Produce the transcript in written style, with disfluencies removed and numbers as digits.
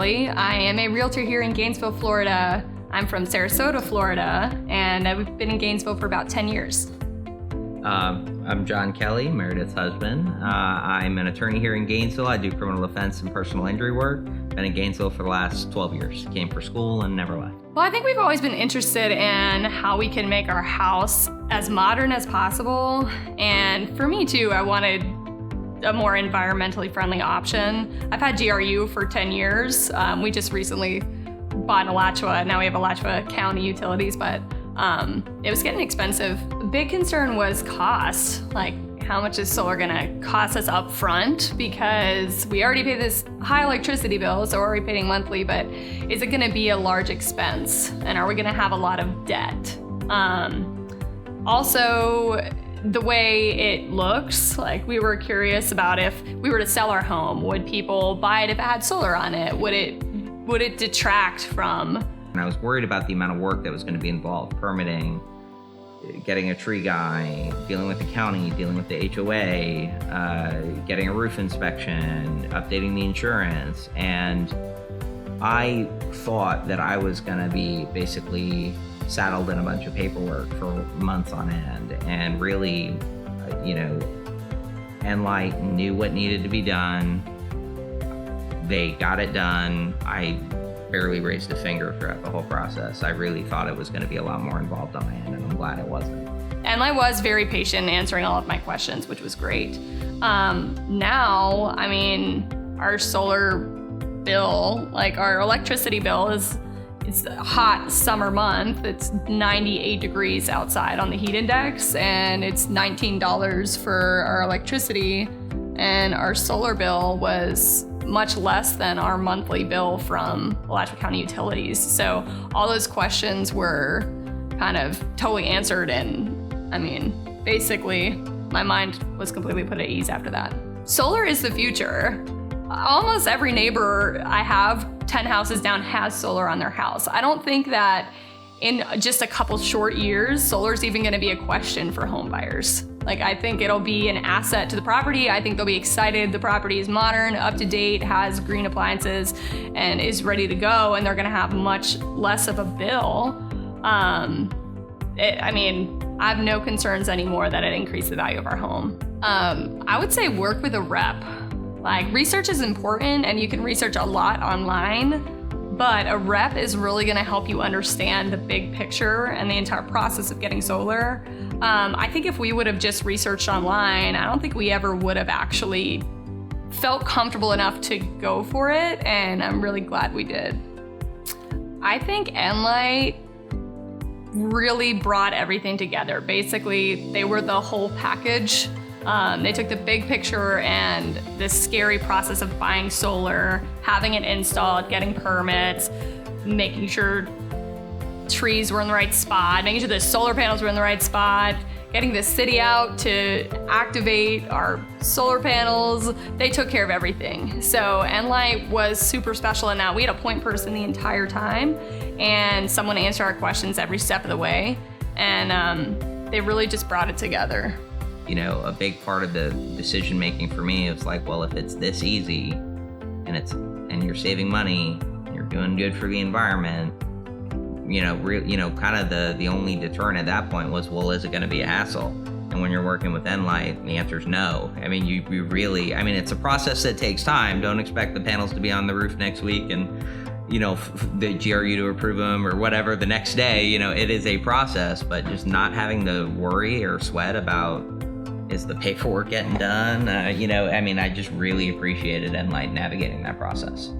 Kelly. I am a realtor here in Gainesville, Florida. I'm from Sarasota, Florida, and I've been in Gainesville for about 10 years. I'm John Kelly, Meredith's husband. I'm an attorney here in Gainesville. I do criminal defense and personal injury work. Been in Gainesville for the last 12 years. Came for school and never left. Well, I think we've always been interested in how we can make our house as modern as possible. And for me too, I wanted a more environmentally friendly option. I've had GRU for 10 years. We just recently bought Alachua. Now we have Alachua County Utilities, but it was getting expensive. The big concern was cost. Like, how much is solar gonna cost us up front? Because we already pay this high electricity bill, so we're already paying monthly, but is it gonna be a large expense? And are we gonna have a lot of debt? Also, the way it looks, like we were curious about if we were to sell our home, would people buy it if it had solar on it? Would it detract from? And I was worried about the amount of work that was going to be involved, permitting, getting a tree guy, dealing with the county, dealing with the HOA, getting a roof inspection, updating the insurance. And I thought that I was going to be basically saddled in a bunch of paperwork for months on end. And really, EnLight knew what needed to be done. They got it done. I barely raised a finger throughout the whole process. I really thought it was going to be a lot more involved on my end, and I'm glad it wasn't. EnLight was very patient in answering all of my questions, which was great. Now, our solar bill, like our electricity bill it's a hot summer month. It's 98 degrees outside on the heat index, and it's $19 for our electricity, and our solar bill was much less than our monthly bill from Alachua County Utilities. So all those questions were kind of totally answered, and basically my mind was completely put at ease after that. Solar is the future. Almost every neighbor I have 10 houses down has solar on their house. I don't think that in just a couple short years, solar is even gonna be a question for home buyers. Like, I think it'll be an asset to the property. I think they'll be excited the property is modern, up to date, has green appliances, and is ready to go, and they're gonna have much less of a bill. I have no concerns anymore that it increased the value of our home. I would say work with a rep. Like, research is important, and you can research a lot online, but a rep is really gonna help you understand the big picture and the entire process of getting solar. I think if we would have just researched online, I don't think we ever would have actually felt comfortable enough to go for it, and I'm really glad we did. I think EnLight really brought everything together. Basically, they were the whole package. They took the big picture and the scary process of buying solar, having it installed, getting permits, making sure trees were in the right spot, making sure the solar panels were in the right spot, getting the city out to activate our solar panels. They took care of everything. So EnLight was super special in that we had a point person the entire time, and someone answered our questions every step of the way, and they really just brought it together. A big part of the decision making for me is like, well, if it's this easy and you're saving money, you're doing good for the environment, kind of the only deterrent at that point was, well, is it going to be a hassle? And when you're working with EnLight, the answer is no. You really, it's a process that takes time. Don't expect the panels to be on the roof next week and, the GRU to approve them or whatever the next day. It is a process, but just not having to worry or sweat about, is the paperwork getting done? I just really appreciated EnLight navigating that process.